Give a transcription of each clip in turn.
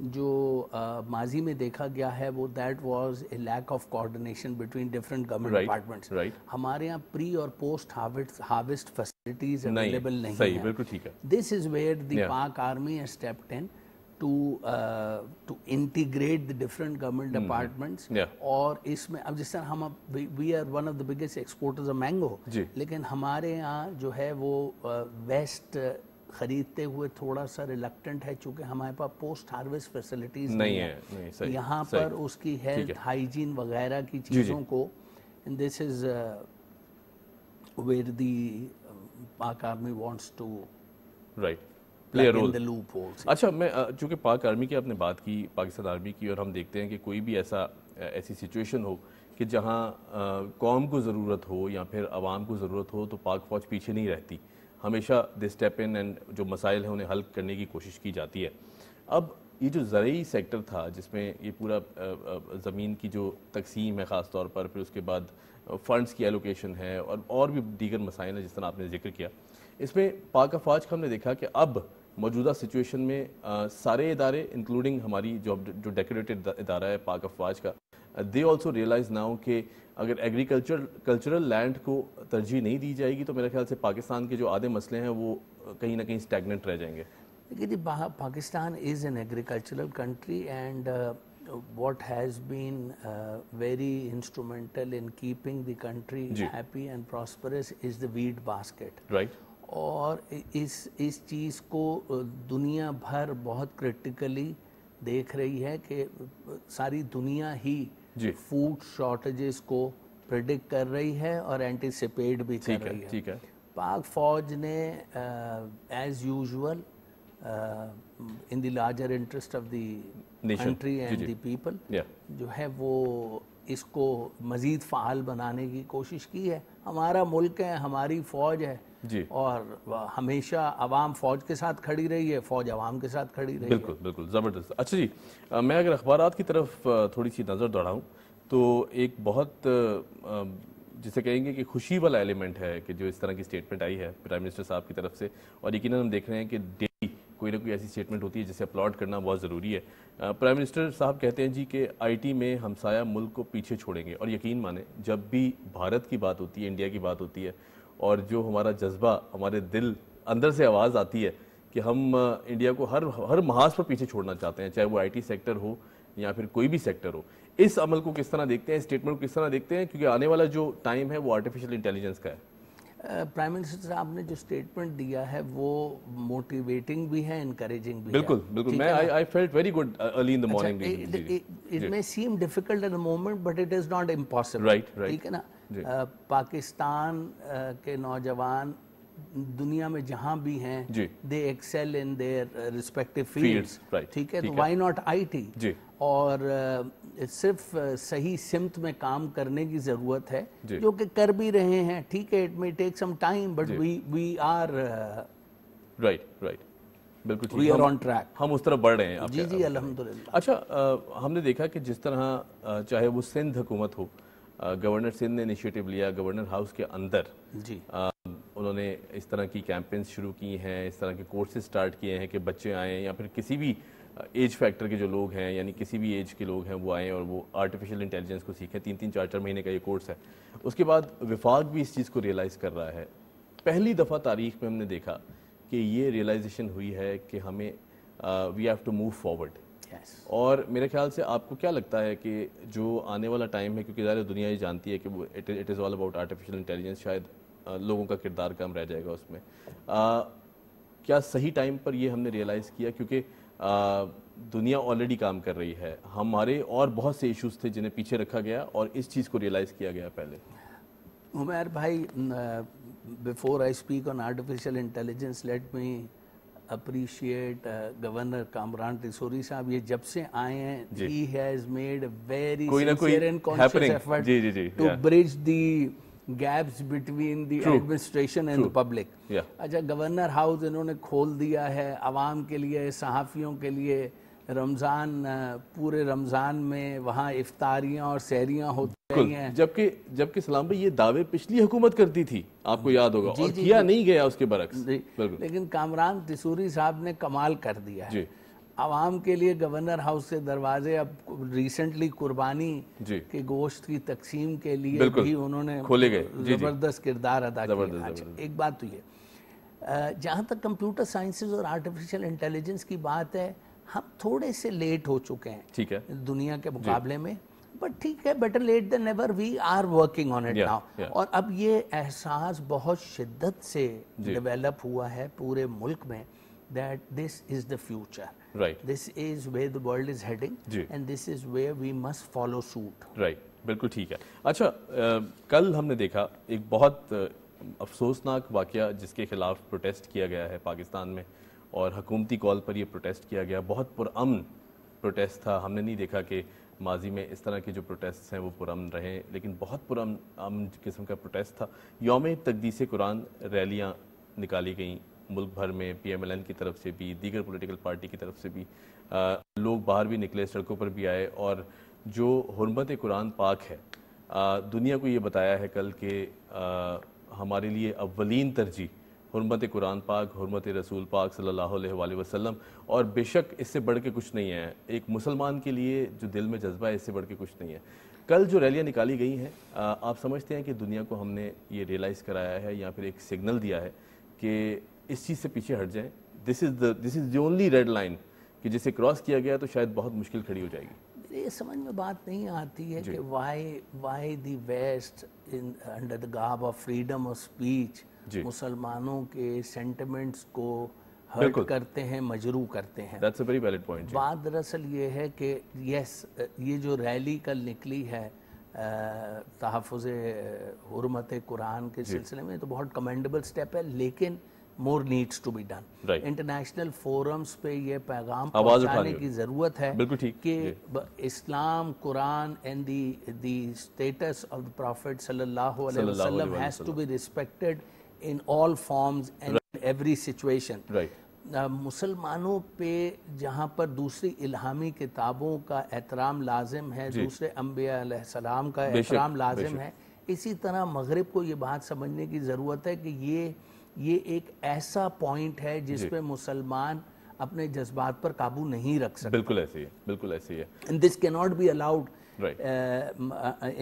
جو ماضی میں دیکھا گیا ہے وہ that was a lack of coordination between different government departments. ہمارے یہاں پری اور پوسٹ ہارویسٹ فیسلٹیز اویلیبل نہیں صحیح بالکل ٹھیک ہے. دس از where the Pak army has stepped in to integrate the different government departments. اور اس میں اب جس طرح ہم we are one of the biggest exporters of mango, لیکن ہمارے یہاں جو ہے وہ ویسٹ خریدتے ہوئے تھوڑا سا ریلکٹنٹ ہے چونکہ ہمارے پاس پوسٹ ہارویسٹ فیسلٹیز نہیں ہے یہاں پر اس کی ہیلتھ ہائیجین وغیرہ کی چیزوں کو. This is where the Pak Army wants to play role. اچھا میں چونکہ پاک آرمی کی آپ نے بات کی, پاکستان آرمی کی, اور ہم دیکھتے ہیں کہ کوئی بھی ایسی سچویشن ہو کہ جہاں قوم کو ضرورت ہو یا پھر عوام کو ضرورت ہو تو پاک فوج پیچھے نہیں رہتی, ہمیشہ دے اسٹیپ ان اینڈ جو مسائل ہیں انہیں حل کرنے کی کوشش کی جاتی ہے. اب یہ جو زرعی سیکٹر تھا جس میں یہ پورا زمین کی جو تقسیم ہے خاص طور پر, پھر اس کے بعد فنڈز کی ایلوکیشن ہے اور بھی دیگر مسائل ہیں جس طرح آپ نے ذکر کیا, اس میں پاک افواج کا ہم نے دیکھا کہ اب موجودہ سچویشن میں سارے ادارے انکلوڈنگ ہماری جو ڈیکوریٹڈ ادارہ ہے پاک افواج کا, دے آلسو ریئلائز ناؤ کہ اگر کلچرل لینڈ کو ترجیح نہیں دی جائے گی تو میرے خیال سے پاکستان کے جو آدھے مسئلے ہیں وہ کہیں نہ کہیں اسٹیگننٹ رہ جائیں گے. Pakistan is an agricultural country and what has been very instrumental in keeping the country happy and prosperous is the wheat basket. اور اس چیز کو دنیا بھر بہت کرٹیکلی دیکھ رہی ہے کہ ساری دنیا ہی فوڈ شارٹیجز کو پریڈکٹ کر رہی ہے اور اینٹیسپیٹ بھی کر رہی ہے. پاک فوج نے as usual in the larger interest of the country and the people جو ہے وہ اس کو مزید فعال بنانے کی کوشش کی ہے. ہمارا ملک ہے, ہماری فوج ہے, اور ہمیشہ عوام فوج کے ساتھ کھڑی رہی ہے, فوج عوام کے ساتھ کھڑی رہی ہے. بالکل بالکل زبردست. اچھا جی, میں اگر اخبارات کی طرف تھوڑی سی نظر دوڑاؤں تو ایک بہت جسے کہیں گے کہ خوشی والا ایلیمنٹ ہے کہ جو اس طرح کی سٹیٹمنٹ آئی ہے پرائم منسٹر صاحب کی طرف سے, اور یقیناً ہم دیکھ رہے ہیں کہ ڈیلی کوئی نہ کوئی ایسی سٹیٹمنٹ ہوتی ہے جسے اپلوڈ کرنا بہت ضروری ہے. پرائم منسٹر صاحب کہتے ہیں جی کہ آئی ٹی میں ہمسایہ ملک کو پیچھے چھوڑیں گے, اور یقین مانیں جب بھی بھارت کی بات ہوتی ہے, انڈیا کی بات ہوتی ہے, اور جو ہمارا جذبہ ہمارے دل اندر سے آواز آتی ہے کہ ہم انڈیا کو ہر محاذ پر پیچھے چھوڑنا چاہتے ہیں, چاہے وہ آئی ٹی سیکٹر ہو یا پھر کوئی بھی سیکٹر ہو, اس عمل کو کس طرح دیکھتے ہیں, اسٹیٹمنٹ کو کس طرح دیکھتے ہیں, کیونکہ آنے والا جو ٹائم ہے وہ آرٹیفیشل انٹیلیجنس کا ہے. پرائم منسٹر صاحب نے جو اسٹیٹمنٹ دیا ہے وہ موٹیویٹنگ بھی ہے, انکریجنگ بھی ہے. بالکل بالکل, میں I felt very good early in the morning. It may seem difficult at the moment but it is not impossible. Right. ٹھیک ہے نا. پاکستان کے نوجوان دنیا میں جہاں بھی ہیں they excel in their respective fields. ٹھیک ہے, تو why not IT. اور صرف صحیح سمت میں کام کرنے کی ضرورت ہے جو کہ کر بھی رہے ہیں. ٹھیک ہے, it may take some time but we are بالکل we are on track. ہم اس طرف بڑھ رہے ہیں. جی الحمدللہ. اچھا, ہم نے دیکھا کہ جس طرح چاہے وہ سندھ حکومت ہو, گورنر سندھ نے انیشیٹو لیا, گورنر ہاؤس کے اندر انہوں نے اس طرح کی کیمپینز شروع کی ہیں, اس طرح کے کورسز سٹارٹ کیے ہیں کہ بچے آئیں یا پھر کسی بھی ایج فیکٹر کے جو لوگ ہیں, یعنی کسی بھی ایج کے لوگ ہیں وہ آئیں اور وہ آرٹیفیشل انٹیلیجنس کو سیکھیں. 3-3 4-4 مہینے کا یہ کورس ہے. اس کے بعد وفاق بھی اس چیز کو ریئلائز کر رہا ہے. پہلی دفعہ تاریخ میں ہم نے دیکھا کہ یہ ریئلائزیشن ہوئی ہے کہ ہمیں we have to move forward. اور میرے خیال سے آپ کو کیا لگتا ہے کہ جو آنے والا ٹائم ہے, کیونکہ ظاہر دنیا یہ جانتی ہے کہ وہ it is all about artificial intelligence, شاید لوگوں کا کردار کم رہ جائے گا اس میں, کیا صحیح ٹائم پر یہ ہم نے ریئلائز کیا؟ کیونکہ دنیا آلریڈی کام کر رہی ہے, ہمارے اور بہت سے ایشوز تھے جنہیں پیچھے رکھا گیا اور اس چیز کو ریئلائز کیا گیا پہلے. عمیر بھائی, before I speak on artificial intelligence, let me appreciate Governor Kamran Tisuri صاحب. یہ جب سے آئے ہیں he has made a very sincere and conscious effort to bridge the gaps between the administration and the public. اچھا, governor house انہوں نے کھول دیا ہے عوام کے لیے, صحافیوں کے لیے. رمضان, پورے رمضان میں وہاں افطاریاں اور سحریاں ہوتی رہی ہیں. جبکہ سلام بھائی یہ دعوے پچھلی حکومت کرتی تھی, آپ کو یاد ہوگا, اور کیا نہیں گیا اس کے برعکس. لیکن کامران تسوری صاحب نے کمال کر دیا ہے. عوام کے لیے گورنر ہاؤس سے دروازے اب ریسنٹلی قربانی کے گوشت کی تقسیم کے لیے بھی انہوں نے کھولے گئے، زبردست کردار ادا کیا. ایک بات تو یہ، جہاں تک کمپیوٹر سائنسز اور آرٹیفیشل انٹیلیجنس کی بات ہے، ہم تھوڑے سے لیٹ ہو چکے ہیں ٹھیک ہے دنیا کے مقابلے میں، بٹ ٹھیک ہے، better late than never, we are working on it now. اور اب یہ احساس بہت شدت سے ڈیولپ ہوا ہے پورے ملک میں that this is the future. Right. This is where the world is heading and this is where we must follow suit. Right. بالکل ٹھیک ہے. اچھا کل ہم نے دیکھا ایک بہت افسوسناک واقعہ جس کے خلاف پروٹیسٹ کیا گیا ہے پاکستان میں، اور حکومتی کال پر یہ پروٹیسٹ کیا گیا. بہت پرامن پروٹیسٹ تھا. ہم نے نہیں دیکھا کہ ماضی میں اس طرح کے جو پروٹیسٹ ہیں وہ پرامن رہے، لیکن بہت پرامن قسم کا پروٹیسٹ تھا. یوم تقدیس قرآن ریلیاں نکالی گئیں ملک بھر میں، پی ایم ایل این کی طرف سے بھی، دیگر پولیٹیکل پارٹی کی طرف سے بھی. لوگ باہر بھی نکلے، سڑکوں پر بھی آئے، اور جو حرمت قرآن پاک ہے، دنیا کو یہ بتایا ہے کل کہ ہمارے لیے اولین ترجیح حرمت قرآن پاک، حرمت رسول پاک صلی اللہ علیہ وآلہ وسلم، اور بے شک اس سے بڑھ کے کچھ نہیں ہے. ایک مسلمان کے لیے جو دل میں جذبہ ہے، اس سے بڑھ کے کچھ نہیں ہے. کل جو ریلیاں نکالی گئی ہیں، آپ سمجھتے ہیں کہ دنیا کو ہم نے یہ ریئلائز کرایا ہے یا پھر ایک سگنل دیا ہے کہ اس چیز سے پیچھے ہٹ جائیں؟ دس از دی اونلی ریڈ لائن کہ جسے کراس کیا گیا تو شاید بہت مشکل کھڑی ہو جائے گی. یہ سمجھ میں بات نہیں آتی ہے کہ why the west under the garb of freedom of speech مسلمانوں کے سینٹیمنٹس کو ہرٹ کرتے ہیں، مجروح کرتے ہیں. That's a very valid point. بات دراصل یہ ہے کہ یس، یہ جو ریلی کل نکلی ہے تحفظ حرمت قرآن کے سلسلے میں، تو بہت کمینڈیبل سٹیپ ہے، لیکن more needs to be done. International forums پہ یہ پیغام پہنچانے کی ضرورت ہے کہ اسلام، قرآن and the status of the Prophet صلی اللہ علیہ وسلم has to be respected in all forms and in every situation. مسلمانوں پہ جہاں پر دوسری الہامی کتابوں کا احترام لازم ہے، دوسرے انبیاء علیہ السلام کا احترام لازم ہے، اسی طرح مغرب کو یہ بات سمجھنے کی ضرورت ہے کہ یہ ایک ایسا پوائنٹ ہے جس پہ مسلمان اپنے جذبات پر قابو نہیں رکھ سکتے. بالکل ایسے ہی ہے، بالکل ایسے ہی ہے. And this cannot be allowed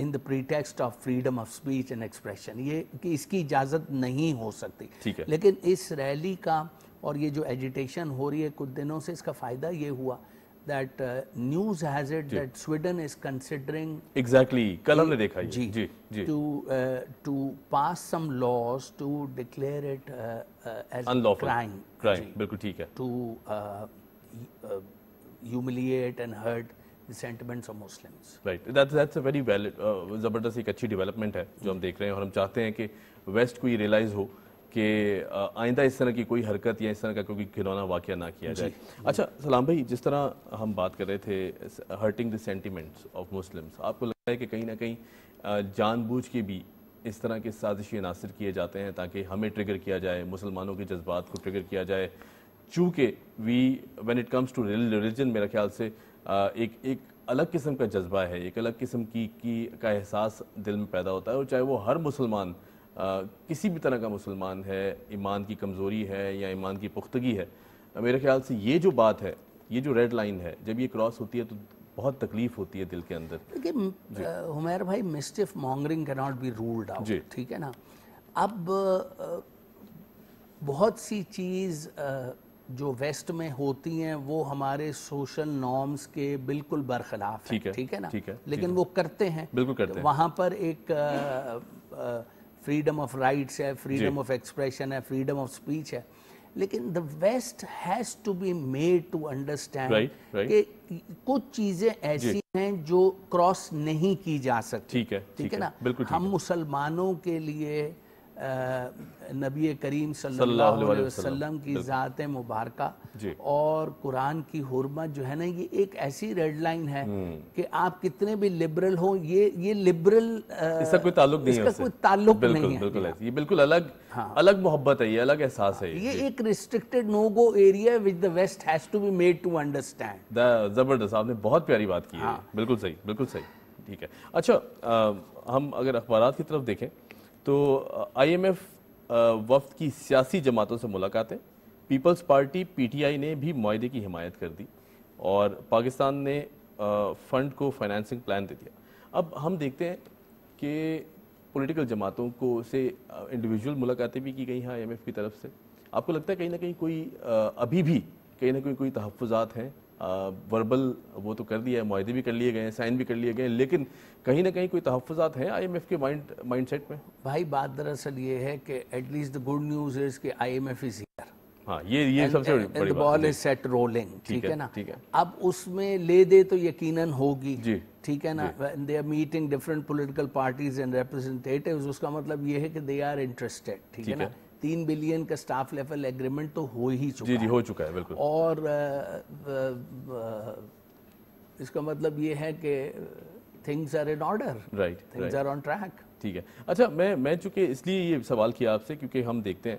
in the pretext of freedom of speech and expression. یہ کہ اس کی اجازت نہیں ہو سکتی. لیکن اس ریلی کا اور یہ جو ایجیٹیشن ہو رہی ہے کچھ دنوں سے، اس کا فائدہ یہ ہوا that news has it that Sweden is considering exactly کل ہم نے دیکھا to pass some laws to declare it as unlawful crime. بالکل ٹھیک ہے. to humiliate and hurt the sentiments of Muslims. Right. That's a very valid زبردست ایک اچھی ڈیولپمنٹ ہے جو ہم دیکھ رہے ہیں، اور ہم چاہتے ہیں کہ ویسٹ کو یہ ریئلائز ہو کہ آئندہ اس طرح کی کوئی حرکت یا اس طرح کا کوئی کھلونا واقعہ نہ کیا جائے. اچھا سلام بھائی، جس طرح ہم بات کر رہے تھے hurting the sentiments of Muslims, آپ کو لگتا ہے کہ کہیں نہ کہیں جان بوجھ کے بھی اس طرح کے سازشی عناصر کیے جاتے ہیں تاکہ ہمیں ٹریگر کیا جائے، مسلمانوں کے جذبات کو ٹریگر کیا جائے؟ چونکہ when it comes to religion میرا خیال سے ایک الگ قسم کا جذبہ ہے، ایک الگ قسم کا احساس دل میں پیدا ہوتا ہے، اور چاہے وہ ہر مسلمان کسی بھی طرح کا مسلمان ہے، ایمان کی کمزوری ہے یا ایمان کی پختگی ہے، میرے خیال سے یہ جو بات ہے، یہ جو ریڈ لائن ہے، جب یہ کراس ہوتی ہے تو بہت تکلیف ہوتی ہے دل کے اندر. دیکھیے حمیر بھائی، مسچف مانگرنگ کیناٹ بی رولڈ آؤٹ، ٹھیک ہے نا. اب بہت سی چیز جو ویسٹ میں ہوتی ہیں وہ ہمارے سوشل نارمز کے بالکل برخلاف ہیں، ٹھیک ہے نا، لیکن وہ کرتے ہیں. وہاں پر ایک فریڈم آف رائٹس ہے، فریڈم آف ایکسپریشن ہے، فریڈم آف اسپیچ ہے، لیکن the west has to be made to understand کہ کچھ چیزیں ایسی ہیں جو کراس نہیں کی جا سکتی. ٹھیک ہے نا. ہم مسلمانوں کے لیے نبی کریم صلی اللہ علیہ وسلم کی ذات مبارکہ اور قرآن کی حرمت جو ہے نا، یہ ایک ایسی ریڈ لائن ہے کہ آپ کتنے بھی لبرل ہوں، یہ لبرل اس کا کوئی تعلق نہیں ہے، اس کا کوئی تعلق نہیں ہے. یہ بالکل الگ محبت ہے، یہ الگ احساس ہے. یہ ایک restricted no go area which the West has to be made to understand. زبردست، آپ نے بہت پیاری بات کی ہے. بالکل صحیح، بالکل صحیح. ٹھیک ہے. اچھا ہم اگر اخبارات کی طرف دیکھیں تو آئی ایم ایف وفد کی سیاسی جماعتوں سے ملاقاتیں، پیپلز پارٹی پی ٹی آئی نے بھی معاہدے کی حمایت کر دی. اور پاکستان نے فنڈ کو فائنینسنگ پلان دے دیا. اب ہم دیکھتے ہیں کہ پولیٹیکل جماعتوں کو سے انڈیویجول ملاقاتیں بھی کی گئی ہیں IMF کی طرف سے. آپ کو لگتا ہے کہیں نہ کہیں کوئی ابھی بھی کہیں نہ کوئی تحفظات ہیں؟ وربل وہ تو کر دیا ہے, معاہدے بھی کر لیے گئے ہیں, سائن بھی کر لیے گئے ہیں, لیکن کہیں نہ کہیں کوئی تحفظات ہیں IMF کے مائنڈ سیٹ میں؟ بھائی بات دراصل یہ ہے کہ at least the good news is کہ IMF از ہیئر. ہاں یہ سب سے بڑی بات بال از سیٹ رولنگ. ٹھیک ہے نا. ٹھیک ہے. اب اس میں لے دے تو یقیناً ہوگی. جی ٹھیک ہے نا. They are meeting different political parties and representatives. اس کا مطلب یہ ہے کہ دے آر انٹرسٹیڈ. ٹھیک ہے نا. 3 بلین کا سٹاف لیول ایگریمنٹ تو ہو ہی چکا ہے. جی ہو چکا ہے بالکل. اور اس کا مطلب یہ ہے کہ things are in order. Right. Things are on track. ٹھیک ہے. اچھا میں چونکہ اس لیے یہ سوال کیا آپ سے کیونکہ ہم دیکھتے ہیں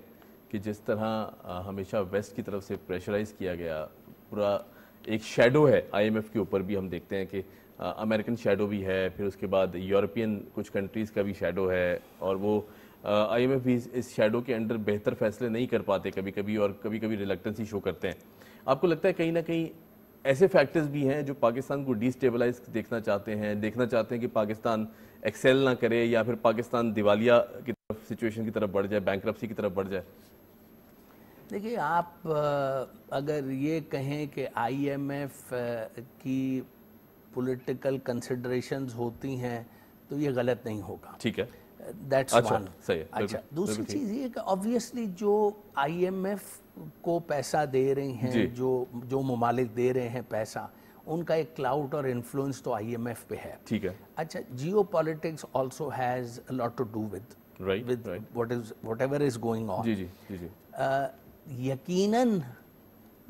کہ جس طرح ہمیشہ ویسٹ کی طرف سے پریشرائز کیا گیا, پورا ایک شیڈو ہے IMF کے اوپر بھی. ہم دیکھتے ہیں کہ امریکن شیڈو بھی ہے, پھر اس کے بعد یورپین کچھ کنٹریز کا بھی شیڈو ہے, اور وہ IMF بھی اس شیڈو کے انڈر بہتر فیصلے نہیں کر پاتے کبھی کبھی, اور کبھی کبھی ریلکٹنسی شو کرتے ہیں. آپ کو لگتا ہے کہیں نہ کہیں ایسے فیکٹرز بھی ہیں جو پاکستان کو ڈی اسٹیبلائز دیکھنا چاہتے ہیں کہ پاکستان ایکسیل نہ کرے, یا پھر پاکستان دیوالیہ کی طرف سچویشن کی طرف بڑھ جائے, بینکرپسی کی طرف بڑھ جائے؟ دیکھیے آپ اگر یہ کہیں کہ IMF کی پولیٹیکل کنسیڈریشنز ہوتی ہیں تو یہ غلط نہیں ہوگا. ٹھیک ہے. That's one. اچھا دوسری چیز یہ کہ آبویسلی جو IMF کو پیسہ دے رہے ہیں, جو ممالک دے رہے ہیں پیسہ, ان کا ایک کلاؤڈ اور انفلوئنس تو IMF پہ ہے. ٹھیک ہے. اچھا geopolitics also has a lot to do with whatever is going on. جی جی جی. یقیناً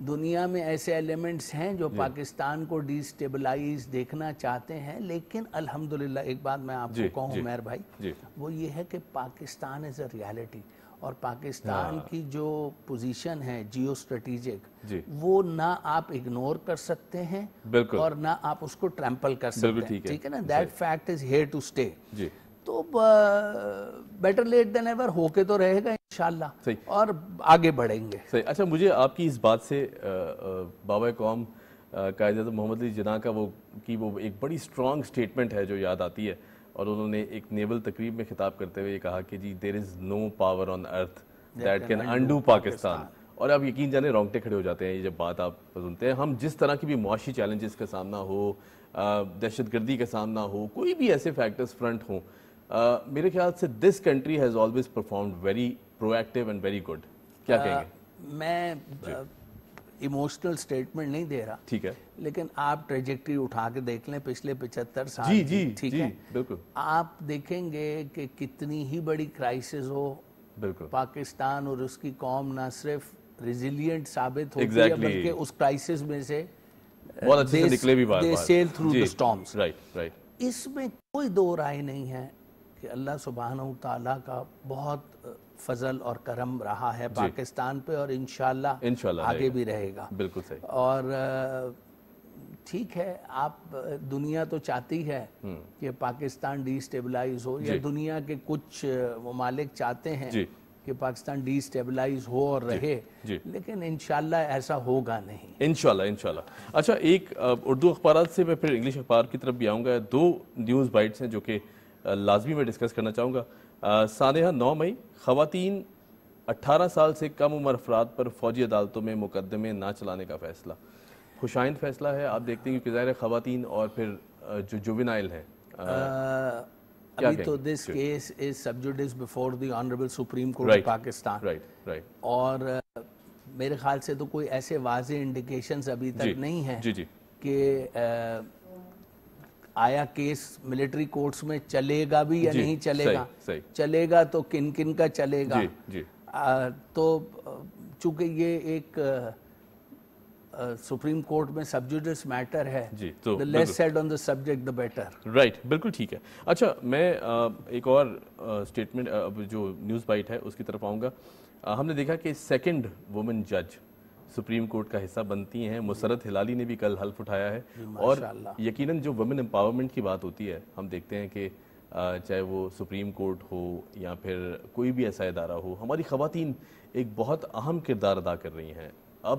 دنیا میں ایسے ایلیمنٹس ہیں جو پاکستان کو ڈی اسٹیبلائز دیکھنا چاہتے ہیں, لیکن الحمدللہ ایک بات میں آپ کو کہوں مہر بھائی, وہ یہ ہے کہ پاکستان از اے ریالٹی, اور پاکستان کی جو پوزیشن ہے جیو اسٹریٹیجک, وہ نہ آپ اگنور کر سکتے ہیں اور نہ آپ اس کو ٹریمپل کر سکتے ہیں. ٹھیک ہے نا. That fact is here to stay. تو بیٹر لیٹ دین ایور ہو کے تو رہے گا انشاءاللہ, اور آگے بڑھیں گے. صحیح. اچھا مجھے آپ کی اس بات سے بابا قوم قائد اعظم محمد علی جناح کا وہ ایک بڑی اسٹرانگ اسٹیٹمنٹ ہے جو یاد آتی ہے, اور انہوں نے ایک نیول تقریب میں خطاب کرتے ہوئے یہ کہا کہ جی there is no power on earth that can undo Pakistan. اور آپ یقین جانے رونگٹے کھڑے ہو جاتے ہیں یہ جب بات آپ سنتے ہیں. ہم جس طرح کی بھی معاشی چیلنجز کا سامنا ہو, دہشت گردی کا سامنا ہو, کوئی بھی ایسے فیکٹرز فرنٹ ہوں, میرے خیال سے this country has always performed very pro active and very good. کیا کہیں گے؟ میں ایموشنل سٹیٹمنٹ نہیں دے رہا, ٹھیک ہے, لیکن آپ ٹریجیکٹری اٹھا کے دیکھ لیں پچھلے 75 سال. جی ٹھیک ہے, بالکل. آپ دیکھیں گے کہ کتنی ہی بڑی کرائسس ہو, بالکل, پاکستان اور اس کی قوم نہ صرف ریزیلینٹ ثابت ہوتی ہے بلکہ اس کرائسس میں سے بہت اچھے سے نکلے بھی بار they sail through the storms. Right. اس میں کوئی دو رائے نہیں ہے کہ اللہ سبحانہ تعالیٰ کا بہت فضل اور کرم رہا ہے پاکستان پہ, اور انشاءاللہ آگے بھی رہے گا. بالکل صحیح. اور ٹھیک ہے, آپ دنیا تو چاہتی ہے کہ پاکستان ڈی اسٹیبلائز ہو, یا دنیا کے کچھ ممالک چاہتے ہیں کہ پاکستان ڈی اسٹیبلائز ہو اور رہے, لیکن انشاءاللہ ایسا ہوگا نہیں. انشاءاللہ. اچھا ایک اردو اخبارات سے میں پھر انگلش اخبار کی طرف بھی آؤں گا. 2 نیوز بائٹس ہیں جو کہ لازمی میں ڈسکس کرنا چاہوں گا. سانحہ 9 مئی, خواتین 18 سال سے کم عمر افراد پر فوجی عدالتوں میں مقدمے نہ چلانے کا فیصلہ. خوشائند فیصلہ ہے. آپ دیکھتے ہیں کہ ظاہر خواتین اور پھر جو جوینائل ہیں, ابھی تو this case is sub judice before the honourable Supreme Court of Pakistan, اور میرے خیال سے تو کوئی ایسے واضح انڈیکیشنز ابھی تک نہیں ہیں کہ آیا کیس ملٹری کورٹس میں چلے گا بھی یا نہیں چلے گا. چلے گا تو کن کن کا چلے گا. تو چونکہ یہ ایک سپریم کورٹ میں سب جوڈس میٹر ہے, the less said on the subject the better. Right, بالکل ٹھیک ہے. اچھا میں ایک اور اسٹیٹمنٹ جو نیوز بائٹ ہے اس کی طرف آؤں گا. ہم نے دیکھا کہ سیکنڈ وومن جج سپریم کورٹ کا حصہ بنتی ہیں. مسرت ہلالی نے بھی کل حلف اٹھایا ہے, اور یقیناً جو وومن امپاورمنٹ کی بات ہوتی ہے, ہم دیکھتے ہیں کہ چاہے وہ سپریم کورٹ ہو یا پھر کوئی بھی ایسا ادارہ ہو, ہماری خواتین ایک بہت اہم کردار ادا کر رہی ہیں. اب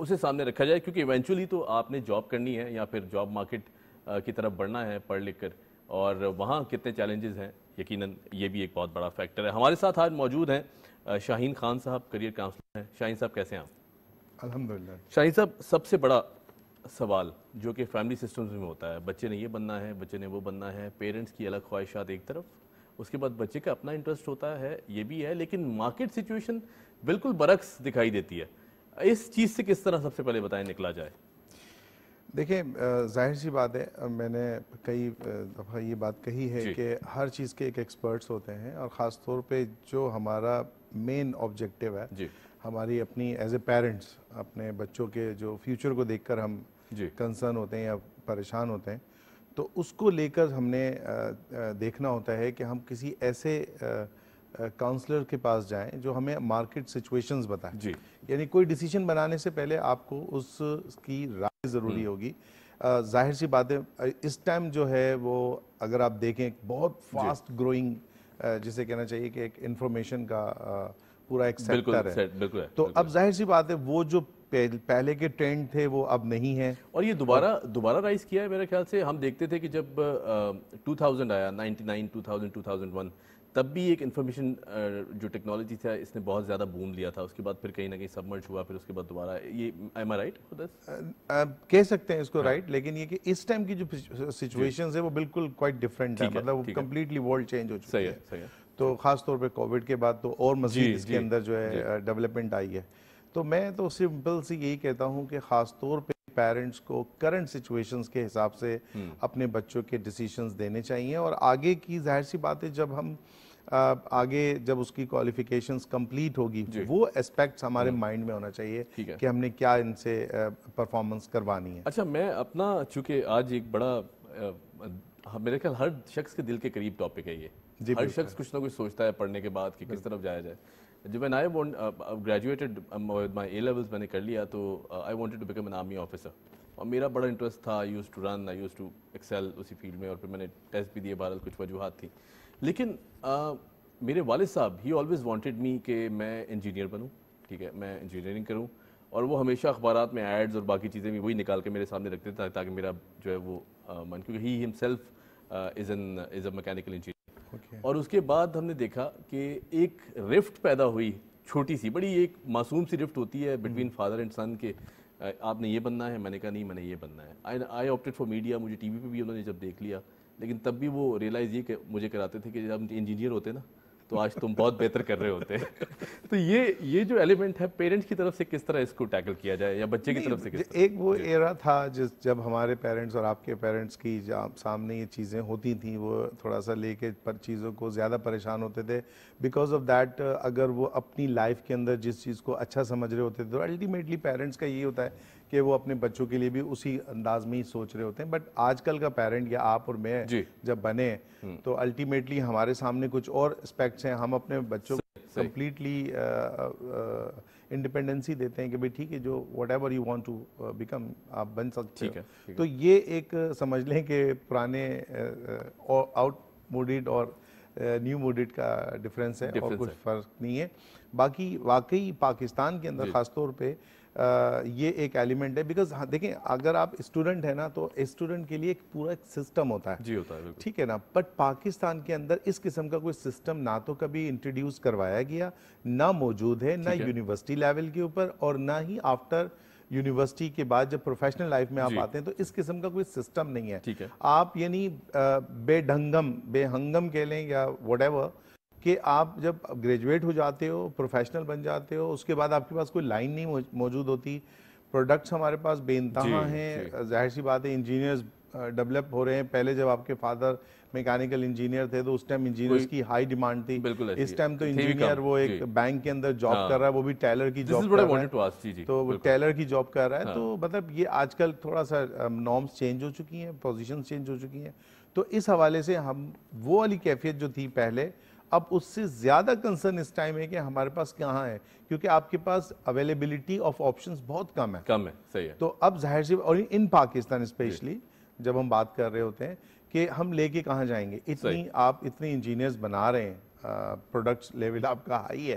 اسے سامنے رکھا جائے, کیونکہ ایونچولی تو آپ نے جاب کرنی ہے یا پھر جاب مارکیٹ کی طرف بڑھنا ہے پڑھ لکھ کر, اور وہاں کتنے چیلنجز ہیں یقیناً یہ بھی ایک بہت بڑا فیکٹر ہے. ہمارے ساتھ آج موجود ہیں شاہین خان صاحب, کریئر کاؤنسلر ہیں. شاہین صاحب کیسے ہیں آپ؟ الحمدللہ. شاہین صاحب, سب سے بڑا سوال جو کہ فیملی سسٹمز میں ہوتا ہے, بچے نے یہ بننا ہے, بچے نے وہ بننا ہے, پیرنٹس کی الگ خواہشات ایک طرف, اس کے بعد بچے کا اپنا انٹرسٹ ہوتا ہے, یہ بھی ہے, لیکن مارکیٹ سچویشن بالکل برعکس دکھائی دیتی ہے. اس چیز سے کس طرح سب سے پہلے بتائیں نکلا جائے؟ دیکھیں ظاہر سی بات ہے, میں نے کئی دفعہ یہ بات کہی ہے کہ ہر چیز کے ایک ایکسپرٹس ہوتے ہیں, اور خاص طور پہ جو ہمارا مین آبجیکٹیو ہے ہماری اپنی ایز اے پیرنٹس, اپنے بچوں کے جو فیوچر کو دیکھ کر ہم کنسرن ہوتے ہیں یا پریشان ہوتے ہیں, تو اس کو لے کر ہم نے دیکھنا ہوتا ہے کہ ہم کسی ایسے کاؤنسلر کے پاس جائیں جو ہمیں مارکیٹ سچویشنز بتائیں. یعنی کوئی ڈیسیجن بنانے سے پہلے آپ کو اس کی رائے ضروری ہوگی. ظاہر سی بات ہے اس ٹائم جو ہے وہ اگر آپ دیکھیں بہت فاسٹ گروئنگ, جسے کہنا چاہیے کہ ایک انفارمیشن کا پورا ایک سیکٹر ہے, تو اب ظاہر سی بات ہے وہ جو پہلے کے ٹرینڈ تھے وہ اب نہیں ہیں, اور یہ دوبارہ رائز کیا ہے میرے خیال سے. ہم دیکھتے تھے کہ جب 2000 آیا, 99, 2000, 2001, تب بھی ایک انفارمیشن جو ٹیکنالوجی تھا اس نے بہت زیادہ بوم لیا تھا, اس کے بعد پھر کہیں نہ کہیں سبمرج ہوا, پھر اس کے بعد دوبارہ یہ ایم آئی رائٹ کہہ سکتے ہیں اس کو رائٹ, لیکن یہ کہ اس ٹائم کی جو سچویشنز ہے وہ بالکل کوائٹ ڈفرینٹ ہے, مطلب وہ کمپلیٹلی ورلڈ چینج ہو چکی ہے. تو خاص طور پہ کووڈ کے بعد تو اور مزید اس کے اندر جو ہے ڈیولپمنٹ آئی ہے. تو میں تو سمپل سی یہی کہتا ہوں کہ خاص طور پہ پیرنٹس کو کرنٹ سچویشنز کے حساب سے اپنے بچوں کے ڈیسیشنز دینے چاہیے, اور آگے کی ظاہر سی بات ہے جب ہم آگے جب اس کی کوالیفیکیشنز کمپلیٹ ہوگی وہ اسپیکٹس ہمارے مائنڈ میں ہونا چاہیے کہ ہم نے کیا ان سے پرفارمنس کروانی ہے. اچھا, میں اپنا چونکہ آج ایک بڑا میرے خیال ہر شخص کے دل کے قریب ٹاپک ہے یہ, ہر شخص کچھ نہ کچھ سوچتا ہے پڑھنے کے بعد کہ کس طرف جایا جائے. جب میں گریجویٹڈ مائی اے لیولز میں نے کر لیا تو I wanted to become an army officer, اور میرا بڑا انٹرسٹ تھا, I use to run, I use to excel اسی فیلڈ میں, اور پھر میں نے ٹیسٹ بھی دیے, بہرحال کچھ وجوہات تھیں. لیکن میرے والد صاحب ہی آلویز وانٹڈ می کہ میں انجینئر بنوں, ٹھیک ہے, میں انجینئرنگ کروں, اور وہ ہمیشہ اخبارات میں ایڈز اور باقی چیزیں بھی وہی نکال کے میرے سامنے رکھتے تھے تاکہ میرا جو ہے وہ من, کیونکہ he himself is a mechanical engineer. اور اس کے بعد ہم نے دیکھا کہ ایک رفٹ پیدا ہوئی, چھوٹی سی, بڑی ایک معصوم سی رفٹ ہوتی ہے بٹوین فادر اینڈ سن کہ آپ نے یہ بننا ہے. میں نے کہا نہیں, میں نے یہ بننا ہے. آئی آپٹڈ فار میڈیا, مجھے ٹی وی پہ بھی انہوں نے جب دیکھ لیا, لیکن تب بھی وہ ریئلائز یہ کہ مجھے کراتے تھے کہ جب انجینئر ہوتے نا تو آج تم بہت بہتر کر رہے ہوتے. تو یہ جو ایلیمنٹ ہے پیرنٹس کی طرف سے کس طرح اس کو ٹیکل کیا جائے, یا بچے کی طرف سے کس طرح؟ ایک وہ ایرا تھا جب ہمارے پیرنٹس اور آپ کے پیرنٹس کی سامنے یہ چیزیں ہوتی تھیں, وہ تھوڑا سا لے کے چیزوں کو زیادہ پریشان ہوتے تھے. بیکاز آف دیٹ اگر وہ اپنی لائف کے اندر جس چیز کو اچھا سمجھ رہے ہوتے تھے تو الٹیمیٹلی پیرنٹس کا یہ ہوتا ہے کہ وہ اپنے بچوں کے لیے بھی اسی انداز میں ہی سوچ رہے ہوتے ہیں. بٹ آج کل کا پیرنٹ یا آپ اور میں جب بنے تو الٹیمیٹلی ہمارے سامنے کچھ اور اسپیکٹس ہیں, ہم اپنے بچوں کو کمپلیٹلی انڈیپینڈنسی دیتے ہیں کہ بھئی ٹھیک ہے, جو whatever you want to become آپ بن سکتے ہو. تو یہ ایک سمجھ لیں کہ پرانے آؤٹ موڈڈ اور نیو موڈڈ کا ڈفرینس ہے, اور کچھ فرق نہیں ہے. باقی واقعی پاکستان کے اندر خاص طور پہ یہ ایک ایلیمنٹ ہے. بیکاز دیکھیں اگر آپ اسٹوڈنٹ ہیں نا تو اسٹوڈنٹ کے لیے ایک پورا ایک سسٹم ہوتا ہے, ٹھیک ہے نا. بٹ پاکستان کے اندر اس قسم کا کوئی سسٹم نہ تو کبھی انٹروڈیوس کروایا گیا, نہ موجود ہے, نہ یونیورسٹی لیول کے اوپر, اور نہ ہی آفٹر یونیورسٹی کے بعد جب پروفیشنل لائف میں آپ آتے ہیں تو اس قسم کا کوئی سسٹم نہیں ہے. آپ یعنی بے ہنگم کہہ لیں یا وٹ ایور, کہ آپ جب گریجویٹ ہو جاتے ہو, پروفیشنل بن جاتے ہو, اس کے بعد آپ کے پاس کوئی لائن نہیں موجود ہوتی. پروڈکٹس ہمارے پاس بے انتہا ہیں. ظاہر سی بات ہے انجینئرز ڈیولپ ہو رہے ہیں. پہلے جب آپ کے فادر میکینیکل انجینئر تھے تو اس ٹائم انجینئرز کی ہائی ڈیمانڈ تھی. اس ٹائم تو انجینئر وہ ایک بینک کے اندر جاب کر رہا ہے, وہ بھی ٹیلر کی جاب کر رہا ہے, تو وہ ٹیلر کی جاب کر رہا ہے. تو مطلب یہ آج کل تھوڑا سا نارمز چینج ہو چکی ہیں, پوزیشنز چینج ہو چکی ہیں. تو اس حوالے سے ہم وہ والی کیفیت جو تھی پہلے, اب اس سے زیادہ کنسرن اس ٹائم ہے کہ ہمارے پاس کہاں ہے, کیونکہ آپ کے پاس اویلیبلٹی آف آپشنز بہت کم ہے. صحیح ہے. تو اب ظاہر سی, اور ان پاکستان اسپیشلی جب ہم بات کر رہے ہوتے ہیں کہ ہم لے کے کہاں جائیں گے, آپ اتنے انجینئرز بنا رہے ہیں, پروڈکٹس لیول آپ کا ہائی ہے,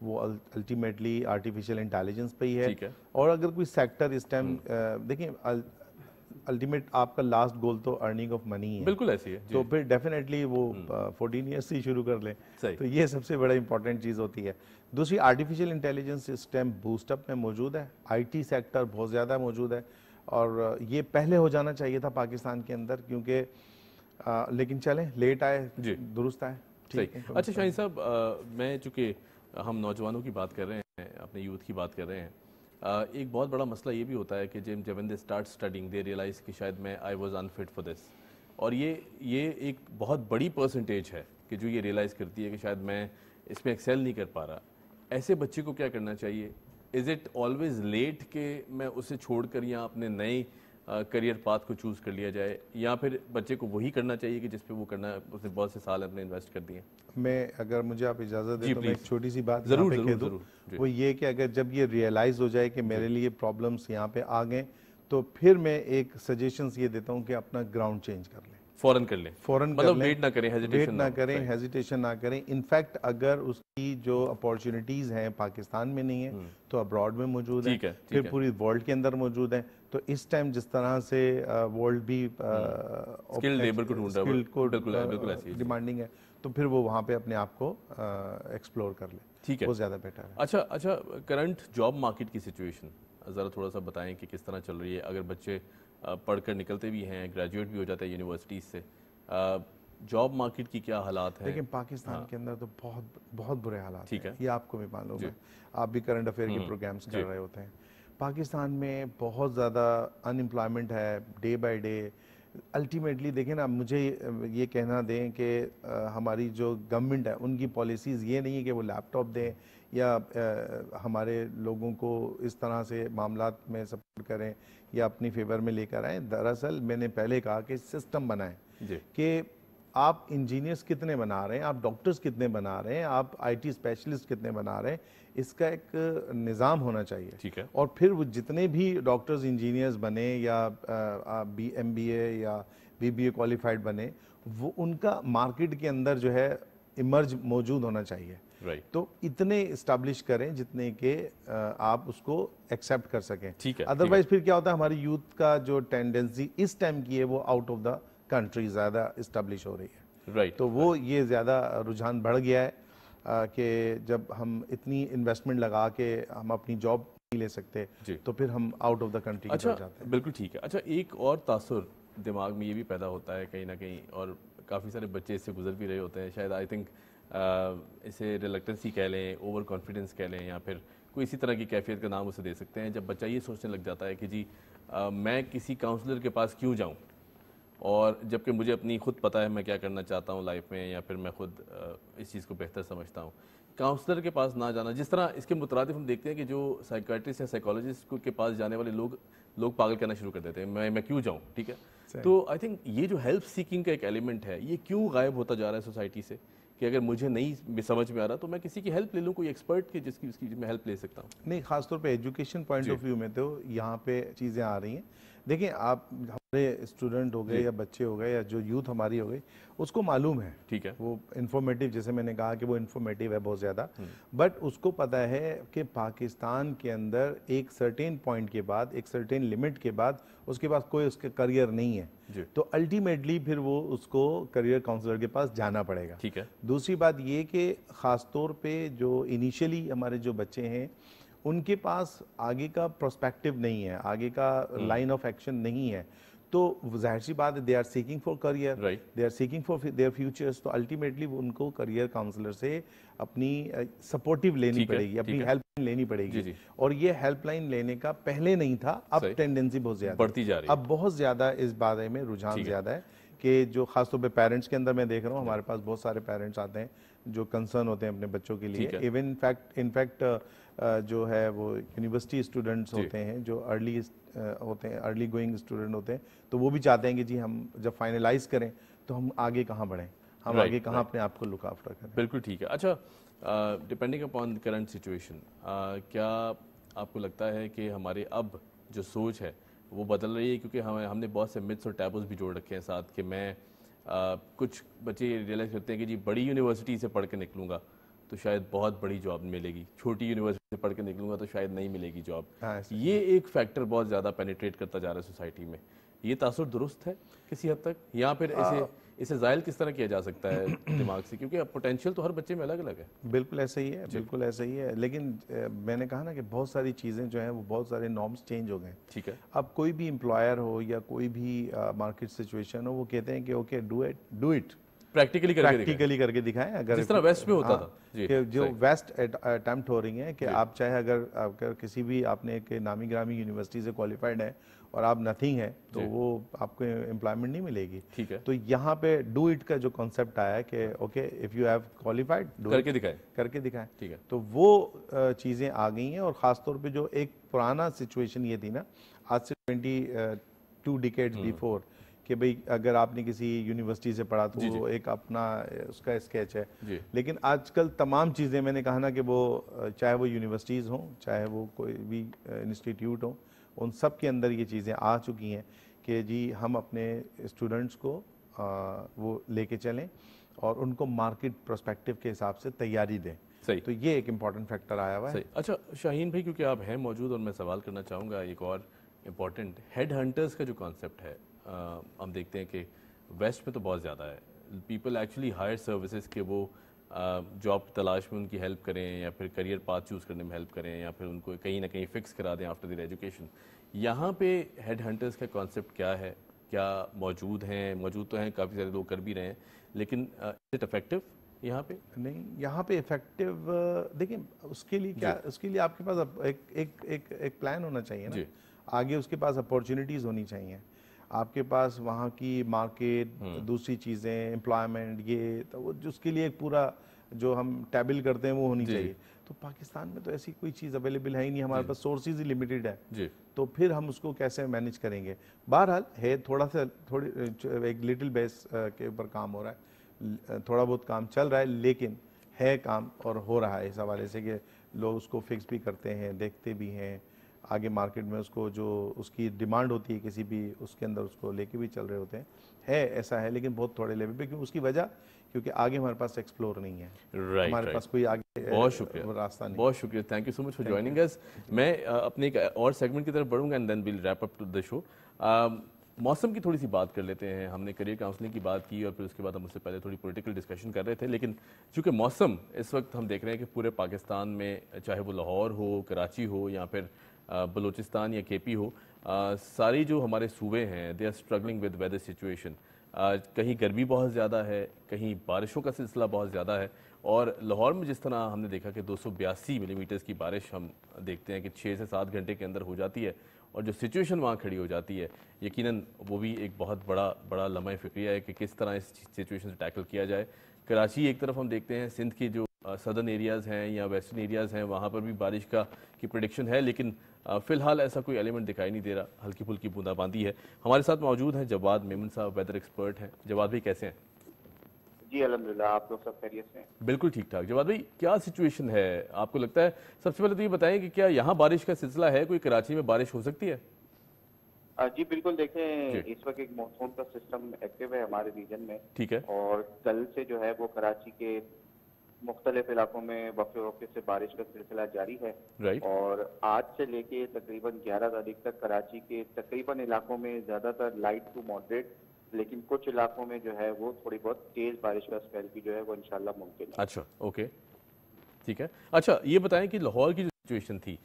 وہ الٹیمیٹلی آرٹیفیشیل انٹیلیجنس پہ ہی ہے. اور اگر کوئی سیکٹر اس ٹائم دیکھیں الٹیمیٹ آپ کا لاسٹ گول تو ارننگ آف منی ہے, بالکل ایسی ہے, تو پھر ڈیفینیٹلی وہ 14 ایئرس سے ہی شروع کر لیں, تو یہ سب سے بڑا امپورٹنٹ چیز ہوتی ہے. دوسری آرٹیفیشیل انٹیلیجنس اس ٹائم بوسٹ اپ میں موجود ہے, آئی ٹی سیکٹر بہت زیادہ موجود ہے, اور یہ پہلے ہو جانا چاہیے تھا پاکستان کے اندر, کیونکہ لیکن چلیں لیٹ آئے درست آئے. صحیح. اچھا شاہین صاحب, میں چونکہ ہم نوجوانوں کی بات کر رہے ہیں, اپنے یوتھ کی بات کر رہے ہیں, ایک بہت بڑا مسئلہ یہ بھی ہوتا ہے کہ جب they start studying they realise کہ شاید میں آئی واز انفٹ فار دس, اور یہ ایک بہت بڑی پرسنٹیج ہے کہ جو یہ ریئلائز کرتی ہے کہ شاید میں اس میں ایکسیل نہیں کر پا رہا. ایسے بچے کو کیا کرنا چاہیے؟ از اٹ آلویز لیٹ کہ میں اسے چھوڑ کر یا اپنے نئے کریئر پاتھ کو چوز کر لیا جائے, یا پھر بچے کو وہی کرنا چاہیے کہ جس پہ وہ کرنا ہے, اس نے بہت سے سال اپنے انویسٹ کر دیے؟ میں اگر مجھے آپ اجازت دیں تو میں ایک چھوٹی سی بات ضرور کہہ دوں, وہ یہ کہ اگر جب یہ ریئلائز ہو جائے کہ میرے لیے پرابلمس یہاں پہ آ گئے, تو پھر میں ایک سجیشنز یہ دیتا ہوں کہ اپنا گراؤنڈ چینج کر لیں, فوراً کر لیں, مطلب ویٹ نہ کریں, ہیزیٹیشن نہ کریں. انفیکٹ اگر اس کی جو اپارچونیٹیز ہیں پاکستان میں نہیں ہیں تو ابراڈ میں موجود ہیں, پھر پوری ورلڈ کے اندر موجود ہیں. تو اس ٹائم جس طرح سے ورلڈ بھی ڈیمانڈنگ ہے, تو پھر وہ وہاں پہ اپنے آپ کو ایکسپلور کر لیں, ٹھیک ہے, وہ زیادہ بیٹر ہے. اچھا کرنٹ جاب مارکیٹ کی سچویشن ذرا تھوڑا سا بتائیں کہ کس طرح چل رہی ہے. اگر بچے پڑھ کر نکلتے بھی ہیں, گریجویٹ بھی ہو جاتے ہیں یونیورسٹیز سے, جاب مارکیٹ کی کیا حالات ہیں؟ لیکن پاکستان کے اندر تو بہت برے حالات ہیں, یہ آپ کو بھی معلوم ہے, آپ بھی کرنٹ افیئر کے پروگرامز کر رہے ہوتے ہیں. پاکستان میں بہت زیادہ ان امپلائمنٹ ہے ڈے بائی ڈے. الٹیمیٹلی دیکھیں نا, مجھے یہ کہنا دیں کہ ہماری جو گورنمنٹ ہے ان کی پالیسیز یہ نہیں ہے کہ وہ لیپ ٹاپ دیں یا ہمارے لوگوں کو اس طرح سے معاملات میں سپورٹ کریں یا اپنی فیور میں لے کر آئیں. دراصل میں نے پہلے کہا کہ سسٹم بنائیں کہ آپ انجینئرز کتنے بنا رہے ہیں, آپ ڈاکٹرز کتنے بنا رہے ہیں, آپ آئی ٹی اسپیشلسٹ کتنے بنا رہے ہیں, اس کا ایک نظام ہونا چاہیے. ٹھیک ہے, اور پھر وہ جتنے بھی ڈاکٹرز انجینئرز بنے یا ایم بی اے یا بی بی اے کوالیفائڈ بنے, وہ ان کا مارکیٹ کے اندر جو ہے ایمرج موجود ہونا چاہیے. تو اتنے اسٹیبلش کریں جتنے کہ آپ اس کو ایکسیپٹ کر سکیں. ادروائز پھر کیا ہوتا ہے, ہماری یوتھ کا جو ٹینڈنسی اس ٹائم کی ہے وہ آؤٹ آف دا کنٹری زیادہ اسٹیبلش ہو رہی ہے. تو وہ یہ زیادہ رجحان بڑھ گیا ہے کہ جب ہم اتنی انویسٹمنٹ لگا کے ہم اپنی جاب نہیں لے سکتے تو پھر ہم آؤٹ آف دا کنٹری چلے جاتے ہیں. بالکل ٹھیک ہے. اچھا, ایک اور تاثر دماغ میں یہ بھی پیدا ہوتا ہے کہیں نہ کہیں, اور کافی سارے بچے اس سے گزر بھی رہے ہوتے ہیں, شاید آئی تھنک اسے ریلیکٹنسی کہہ لیں, اوور کانفیڈنس کہہ لیں, یا پھر کوئی اسی طرح کی کیفیت کا نام اسے دے سکتے ہیں. جب بچہ یہ سوچنے لگ جاتا ہے کہ جی میں کسی کاؤنسلر کے پاس کیوں جاؤں, اور جبکہ مجھے اپنی خود پتہ ہے میں کیا کرنا چاہتا ہوں لائف میں, یا پھر میں خود اس چیز کو بہتر سمجھتا ہوں, کاؤنسلر کے پاس نہ جانا. جس طرح اس کے مترادف ہم دیکھتے ہیں کہ جو سائیکیٹرسٹ یا سائیکالوجسٹ کے پاس جانے والے لوگ پاگل کہنا شروع کر دیتے ہیں, میں کیوں جاؤں. ٹھیک ہے, تو آئی تھنک یہ جو ہیلپ سیکنگ کا ایک ایلیمنٹ ہے, یہ کیوں غائب ہوتا جا رہا ہے سوسائٹی سے, کہ اگر مجھے نہیں سمجھ میں آ رہا تو میں کسی کی ہیلپ لے لوں, کوئی ایکسپرٹ کی جس کی میں ہیلپ لے سکتا ہوں. نہیں, خاص طور پہ ایجوکیشن پوائنٹ آف ویو میں تو یہاں پہ چیزیں آ رہی ہیں. دیکھیں, آپ ہمارے اسٹوڈنٹ ہو گئے یا بچے ہو گئے یا جو یوتھ ہماری ہو گئی, اس کو معلوم ہے, ٹھیک ہے, وہ انفارمیٹیو, جیسے میں نے کہا کہ وہ انفارمیٹیو ہے بہت زیادہ, بٹ اس کو پتہ ہے کہ پاکستان کے اندر ایک سرٹین پوائنٹ کے بعد, ایک سرٹین لمٹ کے بعد اس کے پاس کوئی اس کا کریئر نہیں ہے, تو الٹیمیٹلی پھر وہ اس کو کریئر کاؤنسلر کے پاس جانا پڑے گا. ٹھیک ہے. دوسری بات یہ کہ خاص طور پہ جو انیشلی ہمارے جو بچے ہیں ان کے پاس آگے کا پروسپیکٹو نہیں ہے, آگے کا لائن آف ایکشن نہیں ہے, تو ظاہر سی بات ہے they are seeking for career, they are seeking for their futures. تو الٹیمیٹلی ان کو کریئر کاؤنسلر سے اپنی سپورٹیو لینی پڑے گی, اپنی ہیلپ لائن لینی پڑے گی. اور یہ ہیلپ لائن لینے کا پہلے نہیں تھا, اب ٹینڈنسی بہت زیادہ بڑھتی جا رہی ہے, اب بہت زیادہ اس بارے میں رجحان زیادہ ہے کہ جو خاص طور پہ پیرنٹس کے اندر میں دیکھ رہا ہوں, ہمارے پاس بہت سارے پیرنٹس آتے ہیں جو کنسرن ہوتے ہیں اپنے بچوں کے لیے. ایون انفیکٹ جو ہے وہ یونیورسٹی اسٹوڈنٹس ہوتے ہیں جو ارلی ہوتے ہیں, ارلی گوئنگ اسٹوڈنٹ ہوتے ہیں, تو وہ بھی چاہتے ہیں کہ جی ہم جب فائنلائز کریں تو ہم آگے کہاں بڑھیں, ہم آگے کہاں اپنے آپ کو لک آفٹر کریں. بالکل ٹھیک ہے. اچھا, ڈپینڈنگ اپان کرنٹ سچویشن, کیا آپ کو لگتا ہے کہ ہمارے اب جو سوچ ہے وہ بدل رہی ہے, کیونکہ ہم نے بہت سے متس اور ٹیبوز بھی جوڑ رکھے ہیں ساتھ, کہ میں کچھ بچے ریئلائز کرتے ہیں کہ جی بڑی یونیورسٹی سے پڑھ کے نکلوں گا تو شاید بہت بڑی جاب ملے گی، چھوٹی یونیورسٹی سے پڑھ کے نکلوں گا تو شاید نہیں ملے گی جاب. یہ ایک فیکٹر بہت زیادہ پینیٹریٹ کرتا جا رہا ہے سوسائٹی میں. یہ تاثر درست ہے کسی حد تک، یا پھر اسے زائل کس طرح کیا جا سکتا ہے دماغ سے، کیونکہ پوٹینشیل تو ہر بچے میں الگ الگ ہے. بالکل ایسا ہی ہے، بالکل ایسا ہی ہے، لیکن میں نے کہا نا کہ بہت ساری چیزیں جو ہیں وہ بہت سارے نارمز چینج ہو گئے. ٹھیک ہے. اب کوئی بھی امپلائر ہو یا کوئی بھی مارکیٹ سچویشن ہو، وہ کہتے ہیں کہ اوکے ڈو اٹ پریکٹیکلی کر کے دکھائیں. اگر جس طرح ویسٹ میں ہوتا تھا کہ جو ویسٹ اٹیمپٹ ہو رہی ہیں کہ آپ چاہے اگر کسی بھی آپ نے ایک نامی گرامی یونیورسٹی سے کوالیفائڈ ہے اور آپ نتھنگ ہے تو وہ آپ کو امپلائمنٹ نہیں ملے گی. ٹھیک ہے. تو یہاں پہ ڈو اٹ کا جو کانسیپٹ آیا ہے کہ okay if you have qualified کر کے دکھائیں. ٹھیک ہے. تو وہ چیزیں آ گئی ہیں. اور خاص طور پہ جو ایک پرانا سچویشن یہ تھی نا آج سے 22 ڈیکیڈز بیفور کہ بھئی اگر آپ نے کسی یونیورسٹی سے پڑھا تو وہ ایک اپنا اس کا اسکیچ ہے. لیکن آج کل تمام چیزیں میں نے کہا نا کہ وہ چاہے وہ یونیورسٹیز ہوں چاہے وہ کوئی بھی انسٹیٹیوٹ ہوں، ان سب کے اندر یہ چیزیں آ چکی ہیں کہ جی ہم اپنے اسٹوڈنٹس کو وہ لے کے چلیں اور ان کو مارکیٹ پرسپیکٹیو کے حساب سے تیاری دیں. صحیح. تو یہ ایک امپورٹنٹ فیکٹر آیا ہوا ہے. اچھا شاہین بھائی، کیونکہ آپ ہیں موجود اور میں سوال کرنا چاہوں گا ایک اور امپورٹنٹ، ہیڈ ہنٹرز کا جو کانسیپٹ ہے ہم دیکھتے ہیں کہ ویسٹ میں تو بہت زیادہ ہے. پیپل ایکچولی ہائر سروسز کہ وہ جاب تلاش میں ان کی ہیلپ کریں یا پھر کریئر پاتھ چوز کرنے میں ہیلپ کریں یا پھر ان کو کہیں نہ کہیں فکس کرا دیں آفٹر دیئر ایجوکیشن. یہاں پہ ہیڈ ہنٹرز کا کانسیپٹ کیا ہے؟ کیا موجود تو ہیں، کافی سارے لوگ کر بھی رہے ہیں، لیکن از اٹ افیکٹو یہاں پہ؟ نہیں، یہاں پہ افیکٹو دیکھیں اس کے لیے کیا، اس کے لیے آپ کے پاس ایک پلان ہونا چاہیے نا. آگے اس کے پاس اپورچونیٹیز ہونی چاہیے، آپ کے پاس وہاں کی مارکیٹ، دوسری چیزیں، امپلائمنٹ، یہ تو اس کے لیے ایک پورا جو ہم ٹیبل کرتے ہیں وہ ہونی چاہیے. تو پاکستان میں تو ایسی کوئی چیز اویلیبل ہے ہی نہیں، ہمارے پاس سورسز ہی لمیٹڈ ہے. تو پھر ہم اس کو کیسے مینیج کریں گے؟ بہرحال ہے تھوڑی ایک لٹل بیس کے اوپر کام ہو رہا ہے، تھوڑا بہت کام چل رہا ہے، لیکن ہے کام اور ہو رہا ہے اس حوالے سے کہ لوگ اس کو فکس بھی کرتے ہیں، دیکھتے بھی ہیں. آگے مارکیٹ میں اس کو جو اس کی ڈیمانڈ ہوتی ہے کسی بھی اس کے اندر اس کو لے کے بھی چل رہے ہوتے ہیں. ہے ایسا ہے، لیکن بہت تھوڑے لیول پہ. کیوں؟ اس کی وجہ کیونکہ آگے ہمارے پاس ایکسپلور نہیں ہے، ہمارے پاس کوئی آگے بہت شکریہ، راستہ نہیں. بہت شکریہ. Thank you so much for joining us. میں اپنے ایک اور سیگمنٹ کی طرف بڑھوں گا and then we'll wrap up to the show. موسم کی تھوڑی سی بات کر لیتے ہیں. ہم نے کریئر کاؤنسلنگ کی بات کی اور پھر اس کے بعد ہم اس سے پہلے تھوڑی پولیٹیکل ڈسکشن کر رہے تھے. لیکن چونکہ موسم اس وقت ہم دیکھ رہے ہیں کہ پورے پاکستان میں چاہے وہ لاہور ہو، کراچی ہو یا پھر بلوچستان یا کے پی ہو، ساری جو ہمارے صوبے ہیں they are struggling with weather situation. کہیں گرمی بہت زیادہ ہے، کہیں بارشوں کا سلسلہ بہت زیادہ ہے. اور لاہور میں جس طرح ہم نے دیکھا کہ 282 ملی میٹرز کی بارش ہم دیکھتے ہیں کہ 6 سے 7 گھنٹے کے اندر ہو جاتی ہے، اور جو سچویشن وہاں کھڑی ہو جاتی ہے یقیناً وہ بھی ایک بہت بڑا لمحہ فکریہ ہے کہ کس طرح اس سچویشن سے ٹیکل کیا جائے. کراچی ایک طرف ہم دیکھتے ہیں، سندھ کے جو سدرن ایریاز ہیں یا ویسٹرن ایریاز ہیں وہاں پر بھی بارش کی پریڈکشن ہے، لیکن فی الحال ایسا کوئی ایلیمنٹ دکھائی نہیں دے رہا. ہلکی پھلکی بوندا باندی ہے. ہمارے ساتھ موجود ہیں جواد میمن صاحب، ویدر ایکسپرٹ ہیں. جواد بھائی کیسے ہیں؟ جی الحمدللہ، آپ لوگ سب خیریت سے ہیں؟ بالکل ٹھیک ٹھاک. جواد بھائی کیا سچویشن ہے آپ کو لگتا ہے؟ سب سے پہلے تو یہ بتائیں کہ کیا یہاں بارش کا سلسلہ ہے، کوئی کراچی میں بارش ہو سکتی ہے؟ جی بالکل. دیکھیں اس وقت ایک مانسون کا سسٹم ایکٹیو ہے ہمارے ریجن میں. ٹھیک ہے. اور کل سے جو ہے وہ کراچی کے مختلف علاقوں میں وقفے وقفے سے بارش کا سلسلہ جاری ہے. اور آج سے لے کے تقریباً 11 تاریخ تک کراچی کے تقریباً علاقوں میں زیادہ تر لائٹ ٹو ماڈریٹ، لیکن کچھ علاقوں میں جو ہے وہ تھوڑی بہت تیز بارش کا اسپیل بھی جو ہے وہ انشاءاللہ ممکن ہے. اچھا اوکے ٹھیک ہے. اچھا یہ بتائیں کہ لاہور کی جو سچویشن تھی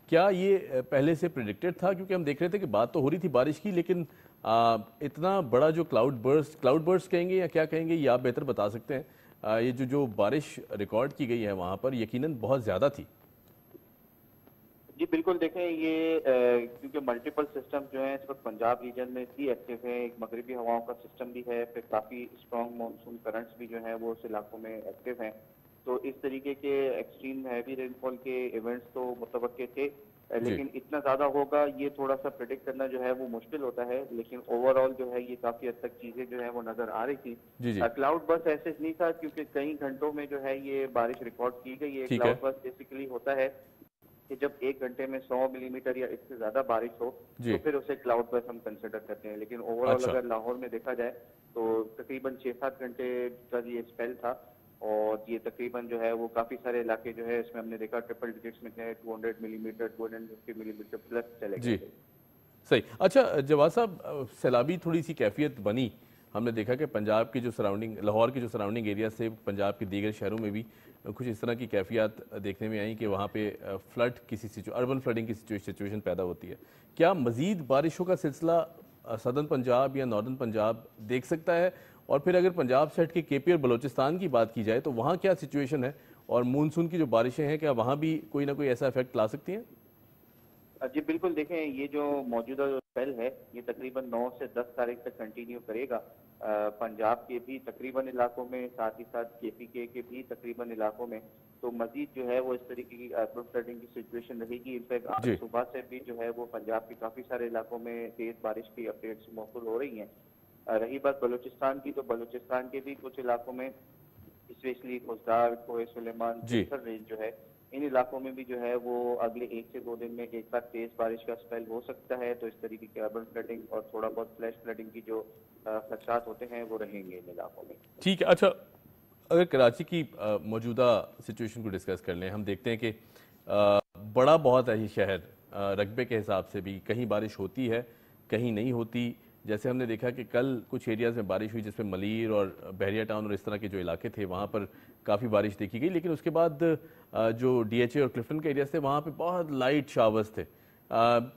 کیا یہ پہلے سے پریڈکٹڈ تھا؟ کیونکہ ہم دیکھ رہے تھے کہ بات تو ہو رہی تھی بارش کی، لیکن اتنا بڑا جو کلاؤڈ برسٹ کہیں گے یا کیا کہیں گے یہ آپ بہتر بتا سکتے ہیں. یہ جو بارش ریکارڈ کی گئی ہے وہاں پر یقیناً بہت زیادہ تھی. جی بالکل. دیکھیں یہ کیونکہ ملٹیپل سسٹم جو ہیں اس وقت پنجاب ریجن میں بھی ایکٹیو ہیں. ایک مغربی ہواؤں کا سسٹم بھی ہے، پھر کافی اسٹرانگ مانسون کرنٹس بھی جو ہیں وہ اس علاقوں میں ایکٹیو ہیں. تو اس طریقے کے ایکسٹریم ہیوی رین فال کے ایونٹس تو متوقع تھے، لیکن اتنا زیادہ ہوگا یہ تھوڑا سا پریڈکٹ کرنا جو ہے وہ مشکل ہوتا ہے. لیکن اوور آل جو ہے یہ کافی حد تک چیزیں جو ہیں وہ نظر آ رہی تھی. کلاؤڈ برسٹ ایسے نہیں تھا کیونکہ کئی گھنٹوں میں جو ہے یہ بارش ریکارڈ کی گئی ہے. کلاؤڈ برسٹ بیسیکلی ہوتا ہے کہ جب 1 گھنٹے میں 100 ملی میٹر یا اس سے زیادہ بارش ہو تو پھر اسے کلاؤڈ برسٹ ہم کنسیڈر کرتے ہیں. لیکن اوور آل اگر لاہور میں دیکھا جائے تو تقریباً 6-7 گھنٹے کا یہ اسپیل تھا اور یہ تقریباً جو ہے وہ کافی سارے علاقے جو ہے اس میں ہم نے دیکھا ٹرپل ڈیجٹس میں 200 ملی میٹر 250 ملی میٹر پلس چلے گئے. جی صحیح. اچھا جواد صاحب، سیلابی تھوڑی سی کیفیت بنی. ہم نے دیکھا کہ پنجاب کی جو سراؤنڈنگ، لاہور کی جو سراؤنڈنگ ایریا سے پنجاب کے دیگر شہروں میں بھی کچھ اس طرح کی کیفیات دیکھنے میں آئیں کہ وہاں پہ فلڈ اربن فلڈنگ کی سچویشن پیدا ہوتی ہے. کیا مزید بارشوں کا سلسلہ سدرن پنجاب یا ناردرن پنجاب دیکھ سکتا ہے؟ اور پھر اگر پنجاب سیٹ کے کے پی اور بلوچستان کی بات کی جائے تو وہاں کیا سچویشن ہے، اور مونسون کی جو بارشیں ہیں کیا وہاں بھی کوئی نہ کوئی ایسا افیکٹ لا سکتی ہیں؟ جی بالکل، دیکھیں یہ جو موجودہ جو اسپیل ہے یہ تقریباً 9 سے 10 تاریخ تک کنٹینیو کرے گا. پنجاب کے بھی تقریباً علاقوں میں، ساتھ ہی ساتھ کے پی کے بھی تقریباً علاقوں میں. تو مزید جو ہے وہ اس طریقے کی اربن فلڈنگ کی سچویشن رہے گی. انفیکٹ آج صبح سے بھی جو ہے وہ پنجاب کے کافی سارے علاقوں میں تیز بارش کی اپڈیٹس موصول ہو رہی ہیں. رہی بات بلوچستان کی، تو بلوچستان کے بھی کچھ علاقوں میں اسپیشلی خوزدار، کوہ سلیمان رینج جو ہے، ان علاقوں میں بھی جو ہے وہ اگلے 1 سے 2 دن میں ایک بار تیز بارش کا اسپیل ہو سکتا ہے. تو اس طریقے کی اربن فلڈنگ اور تھوڑا بہت فلیش فلڈنگ کی جو خدشات ہوتے ہیں وہ رہیں گے ان علاقوں میں. ٹھیک ہے. اچھا اگر کراچی کی موجودہ سچویشن کو ڈسکس کر لیں، ہم دیکھتے ہیں کہ بڑا بہت ہے یہ شہر، رقبے کے حساب سے بھی کہیں بارش ہوتی ہے کہیں نہیں ہوتی. جیسے ہم نے دیکھا کہ کل کچھ ایریاز میں بارش ہوئی جس میں ملیر اور بحریہ ٹاؤن اور اس طرح کے جو علاقے تھے وہاں پر کافی بارش دیکھی گئی، لیکن اس کے بعد جو ڈی ایچ اے اور کلفٹن کے ایریاز تھے وہاں پہ بہت لائٹ شاورز تھے.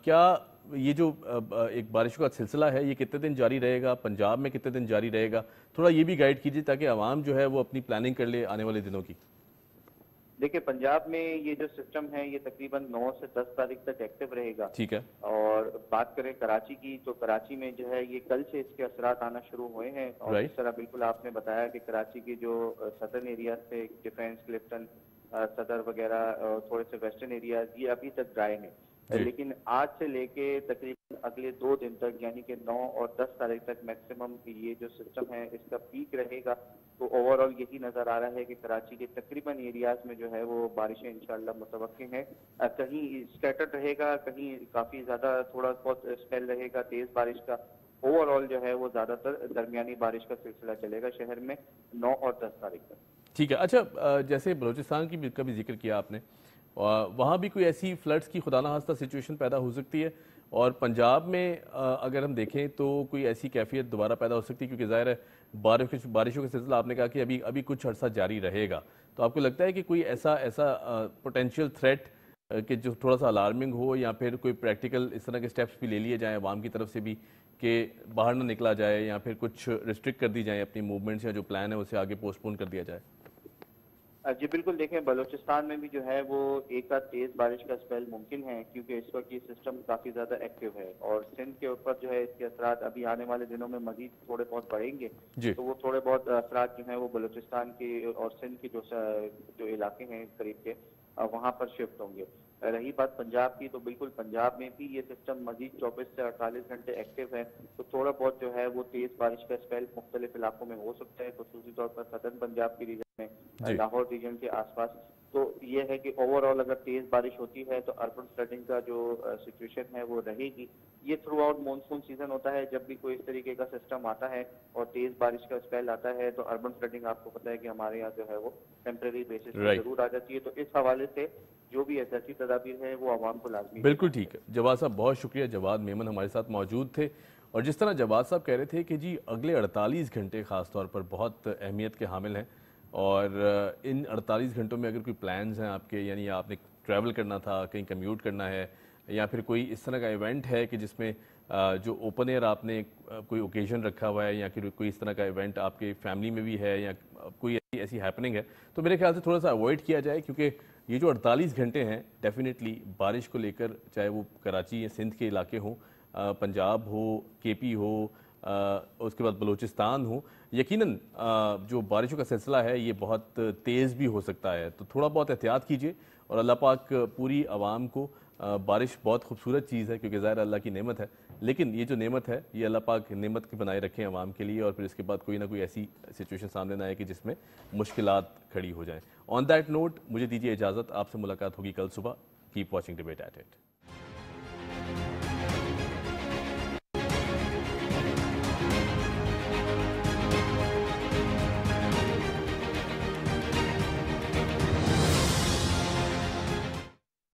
کیا یہ جو ایک بارشوں کا سلسلہ ہے یہ کتنے دن جاری رہے گا؟ پنجاب میں کتنے دن جاری رہے گا؟ تھوڑا یہ بھی گائیڈ کیجیے تاکہ عوام جو ہے وہ اپنی پلاننگ کر لے آنے والے دنوں کی. دیکھیں پنجاب میں یہ جو سسٹم ہے یہ تقریباً 9 سے 10 تاریخ تک ایکٹیو رہے گا. ٹھیک ہے. اور بات کریں کراچی کی، تو کراچی میں جو ہے یہ کل سے اس کے اثرات آنا شروع ہوئے ہیں. اور اس طرح بالکل آپ نے بتایا کہ کراچی کی جو سدرن ایریاز تھے، ڈیفینس، کلفٹن، صدر وغیرہ، اور تھوڑے سے ویسٹرن ایریاز، یہ ابھی تک ڈرائی ہیں. لیکن آج سے لے کے تقریباً اگلے 2 دن تک یعنی کہ 9 اور 10 تاریخ تک میکسیمم یہ جو سسٹم ہے اس کا پیک رہے گا. تو اوور آل یہی نظر آ رہا ہے کہ کراچی کے تقریباً ایریاز میں جو ہے وہ بارشیں انشاءاللہ متوقع ہیں. کہیں اسکیٹرڈ رہے گا، کہیں کافی زیادہ تھوڑا بہت اسپیل رہے گا تیز بارش کا. اوور آل جو ہے وہ زیادہ تر درمیانی بارش کا سلسلہ چلے گا شہر میں 9 اور 10 تاریخ تک. ٹھیک ہے. اچھا جیسے بلوچستان کی کا بھی ذکر کیا آپ نے، وہاں بھی کوئی ایسی فلڈز کی خدا نخواستہ سچویشن پیدا ہو سکتی ہے؟ اور پنجاب میں اگر ہم دیکھیں تو کوئی ایسی کیفیت دوبارہ پیدا ہو سکتی ہے؟ کیونکہ ظاہر ہے بارشوں کا سلسلہ آپ نے کہا کہ ابھی کچھ عرصہ جاری رہے گا. تو آپ کو لگتا ہے کہ کوئی ایسا پوٹینشیل تھریٹ کہ جو تھوڑا سا الارمنگ ہو، یا پھر کوئی پریکٹیکل اس طرح کے سٹیپس بھی لے لیے جائیں عوام کی طرف سے بھی کہ باہر نہ نکلا جائے، یا پھر کچھ ریسٹرکٹ کر دی جائیں اپنی موومنٹس، یا جو پلان ہے اسے آگے پوسٹ پون کر دیا جائے؟ جی بالکل، دیکھیں بلوچستان میں بھی جو ہے وہ ایک آدھ تیز بارش کا اسپیل ممکن ہے، کیونکہ اس وقت یہ سسٹم کافی زیادہ ایکٹیو ہے. اور سندھ کے اوپر جو ہے اس کے اثرات ابھی آنے والے دنوں میں مزید تھوڑے بہت بڑھیں گے. تو وہ تھوڑے بہت اثرات جو ہیں وہ بلوچستان کے اور سندھ کے جو علاقے ہیں قریب کے وہاں پر شفٹ ہوں گے. رہی بات پنجاب کی، تو بالکل پنجاب میں بھی یہ سسٹم مزید 24 سے 48 گھنٹے ایکٹیو ہے. تو تھوڑا بہت جو ہے وہ تیز بارش کا اسپیل مختلف علاقوں میں ہو سکتا ہے، خصوصی طور پر سدرن پنجاب کی ریجن میں، لاہور ریجن کے آس پاس. تو یہ ہے کہ اوور آل اگر تیز بارش ہوتی ہے تو اربن فلڈنگ کا جو سچویشن ہے وہ رہے گی. یہ تھرو آؤٹ مونسون سیزن ہوتا ہے، جب بھی کوئی اس طریقے کا سسٹم آتا ہے اور تیز بارش کا اسپیل آتا ہے تو اربن فلڈنگ آپ کو پتہ ہے کہ ہمارے یہاں جو ہے وہ ٹیمپریری بیسس پہ ضرور آ جاتی ہے. تو اس حوالے سے جو بھی احتیاطی تدابیر ہیں وہ عوام کو لازمی. بالکل ٹھیک ہے. جواد صاحب بہت شکریہ. جواد میمن ہمارے ساتھ موجود تھے. اور جس طرح جواد صاحب کہہ رہے تھے کہ جی اگلے 48 گھنٹے خاص طور پر بہت اہمیت کے حامل ہیں، اور ان 48 گھنٹوں میں اگر کوئی پلانز ہیں آپ کے، یعنی آپ نے ٹریول کرنا تھا، کہیں کمیوٹ کرنا ہے، یا پھر کوئی اس طرح کا ایونٹ ہے کہ جس میں جو اوپن ایئر آپ نے کوئی اوکیزن رکھا ہوا ہے، یا پھر کوئی اس طرح کا ایونٹ آپ کے فیملی میں بھی ہے، یا کوئی ایسی ہیپننگ ہے، تو میرے خیال سے تھوڑا سا اوائڈ کیا جائے. کیونکہ یہ جو 48 گھنٹے ہیں ڈیفینیٹلی بارش کو لے کر، چاہے وہ کراچی یا سندھ کے علاقے ہوں، پنجاب ہو، کے پی ہو، اس کے بعد بلوچستان ہو، یقیناً جو بارشوں کا سلسلہ ہے یہ بہت تیز بھی ہو سکتا ہے. تو تھوڑا بہت احتیاط کیجیے. اور اللہ پاک پوری عوام کو، بارش بہت خوبصورت چیز ہے کیونکہ ظاہر اللہ کی نعمت ہے، لیکن یہ جو نعمت ہے یہ اللہ پاک نعمت کی بنائے رکھیں عوام کے لیے، اور پھر اس کے بعد کوئی نہ کوئی ایسی سچویشن سامنے نہ آئے کہ جس میں مشکلات کھڑی ہو جائیں. آن دیٹ نوٹ مجھے دیجیے اجازت. آپ سے ملاقات ہوگی کل صبح. Keep watching debate at it.